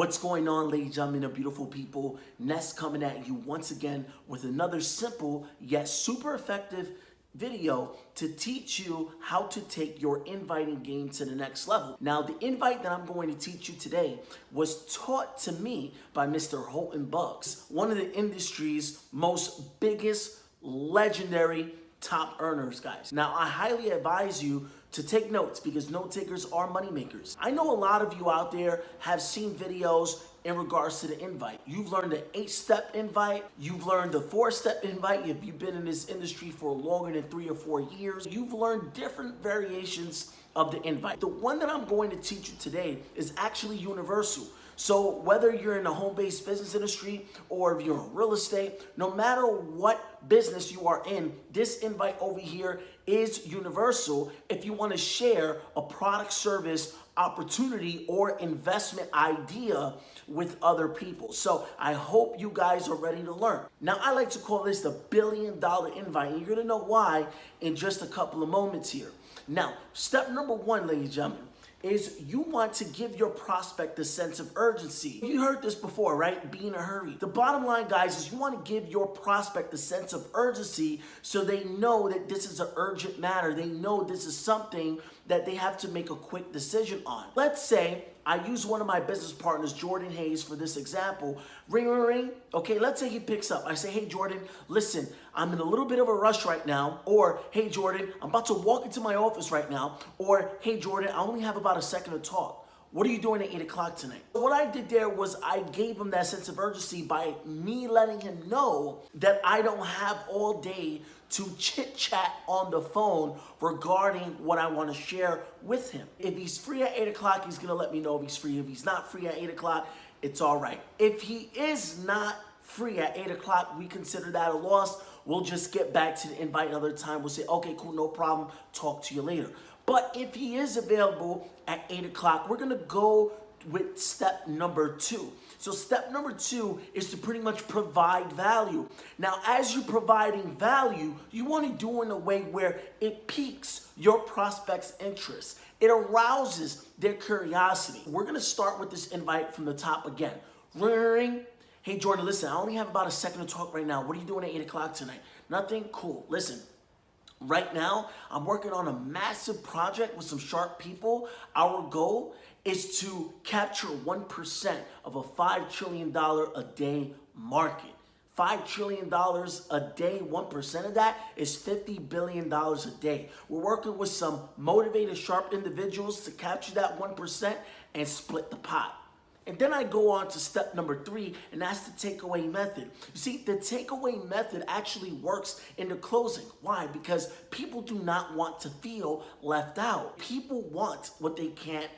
What's going on, ladies and gentlemen, and beautiful people? Nes coming at you once again with another simple yet super effective video to teach you how to take your inviting game to the next level. Now, the invite that I'm going to teach you today was taught to me by Mr. Holton Bugs, one of the industry's most biggest legendary top earners, guys. Now, I highly advise you to take notes because note takers are money makers. I know a lot of you out there have seen videos in regards to the invite. You've learned the 8-step invite. You've learned the 4-step invite. If you've been in this industry for longer than 3 or 4 years, you've learned different variations of the invite. The one that I'm going to teach you today is actually universal. So whether you're in the home-based business industry or if you're in real estate, no matter what business you are in, this invite over here is universal if you want to share a product, service, opportunity, or investment idea with other people. So I hope you guys are ready to learn. Now, I like to call this the $1 billion invite, and you're going to know why in just a couple of moments here. Now, step number 1, ladies and gentlemen, is you want to give your prospect a sense of urgency. You heard this before, right? Be in a hurry. The bottom line, guys, is you want to give your prospect a sense of urgency so they know that this is an urgent matter. They know this is something that they have to make a quick decision on. Let's say I use one of my business partners, Jordan Hayes, for this example. Ring, ring, ring. Okay, let's say he picks up. I say, hey, Jordan, listen, I'm in a little bit of a rush right now. Or, hey, Jordan, I'm about to walk into my office right now. Or, hey, Jordan, I only have about a second to talk. What are you doing at 8 o'clock tonight? What I did there was I gave him that sense of urgency by me letting him know that I don't have all day to chit chat on the phone regarding what I want to share with him. If he's free at 8 o'clock, he's going to let me know if he's free. If he's not free at 8 o'clock, it's all right. If he is not free at 8 o'clock, we consider that a loss. We'll just get back to the invite another time. We'll say, okay, cool, no problem. Talk to you later. But if he is available at 8 o'clock, we're going to go with step number 2. So step number 2 is to pretty much provide value. Now, as you're providing value, you want to do it in a way where it piques your prospect's interest. It arouses their curiosity. We're going to start with this invite from the top again. Ring. Hey, Jordan, listen, I only have about a second to talk right now. What are you doing at 8 o'clock tonight? Nothing? Cool. Listen. Right now, I'm working on a massive project with some sharp people. Our goal is to capture 1% of a $5 trillion a day market. $5 trillion a day, 1% of that is $50 billion a day. We're working with some motivated, sharp individuals to capture that 1% and split the pot. And then I go on to step number 3, and that's the takeaway method. You see, the takeaway method actually works in the closing. Why? Because people do not want to feel left out. People want what they can't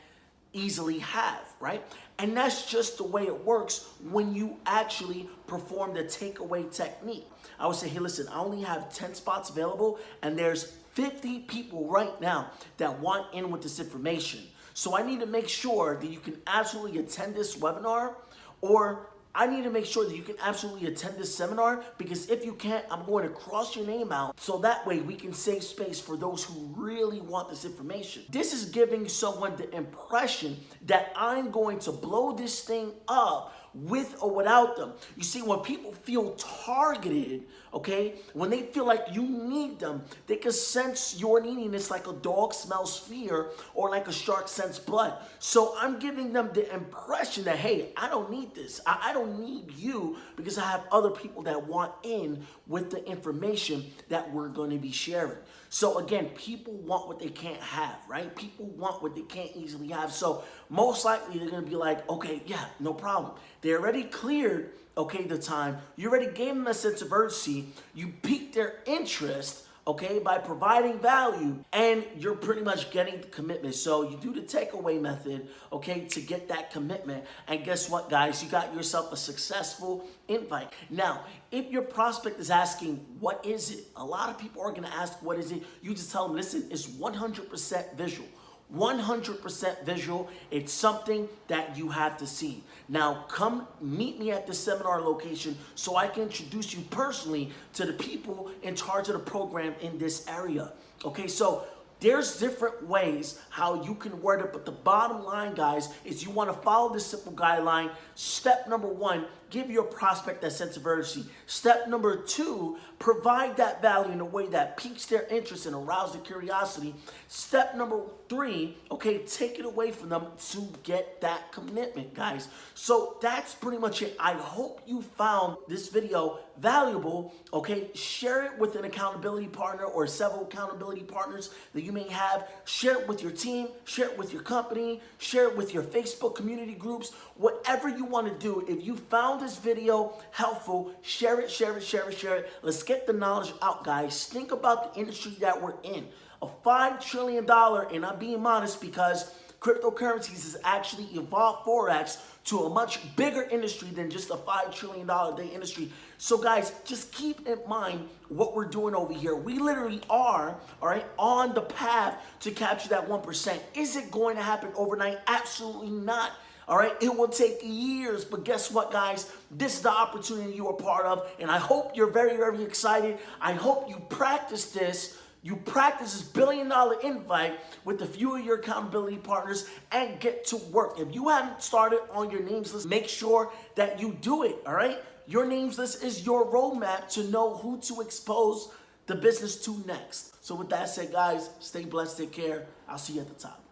easily have, right? And that's just the way it works when you actually perform the takeaway technique. I would say, hey, listen, I only have 10 spots available, and there's 50 people right now that want in with this information. So I need to make sure that you can absolutely attend this webinar, or I need to make sure that you can absolutely attend this seminar, because if you can't, I'm going to cross your name out so that way we can save space for those who really want this information. This is giving someone the impression that I'm going to blow this thing up with or without them. You see, when people feel targeted, okay, when they feel like you need them, they can sense your neediness like a dog smells fear or like a shark senses blood. So I'm giving them the impression that, hey, I don't need this. I don't need you, because I have other people that want in with the information that we're going to be sharing. So again, people want what they can't have, right? People want what they can't easily have. So most likely they're going to be like, okay, yeah, no problem. They already cleared, okay, the time. You already gave them a sense of urgency. You piqued their interest, okay, by providing value, and you're pretty much getting the commitment. So you do the takeaway method, okay, to get that commitment. And guess what, guys? You got yourself a successful invite. Now, if your prospect is asking, what is it? A lot of people are going to ask, what is it? You just tell them, listen, it's 100% visual. 100% visual. It's something that you have to see. Now, come meet me at the seminar location so I can introduce you personally to the people in charge of the program in this area. Okay, so There's different ways how you can word it, but the bottom line, guys, is you want to follow this simple guideline. Step number 1, give your prospect that sense of urgency. Step number 2, provide that value in a way that piques their interest and arouses their curiosity. Step number 3, okay, take it away from them to get that commitment, guys. So that's pretty much it. I hope you found this video valuable, okay? Share it with an accountability partner or several accountability partners that you may have. Share it with your team, share it with your company, share it with your Facebook community groups, whatever you want to do. If you found this video helpful, share it, share it, share it, share it. Let's get the knowledge out, guys. Think about the industry that we're in. A $5 trillion, and I'm being modest because cryptocurrencies has actually evolved Forex to a much bigger industry than just a $5 trillion day industry. So guys, just keep in mind what we're doing over here. We literally are, all right, on the path to capture that 1%. Is it going to happen overnight? Absolutely not. All right, it will take years, but guess what, guys? This is the opportunity you are part of, and I hope you're very, very excited. I hope you practice this. You practice this $1 billion invite with a few of your accountability partners and get to work. If you haven't started on your names list, make sure that you do it, all right? Your names list is your roadmap to know who to expose the business to next. So with that said, guys, stay blessed, take care. I'll see you at the top.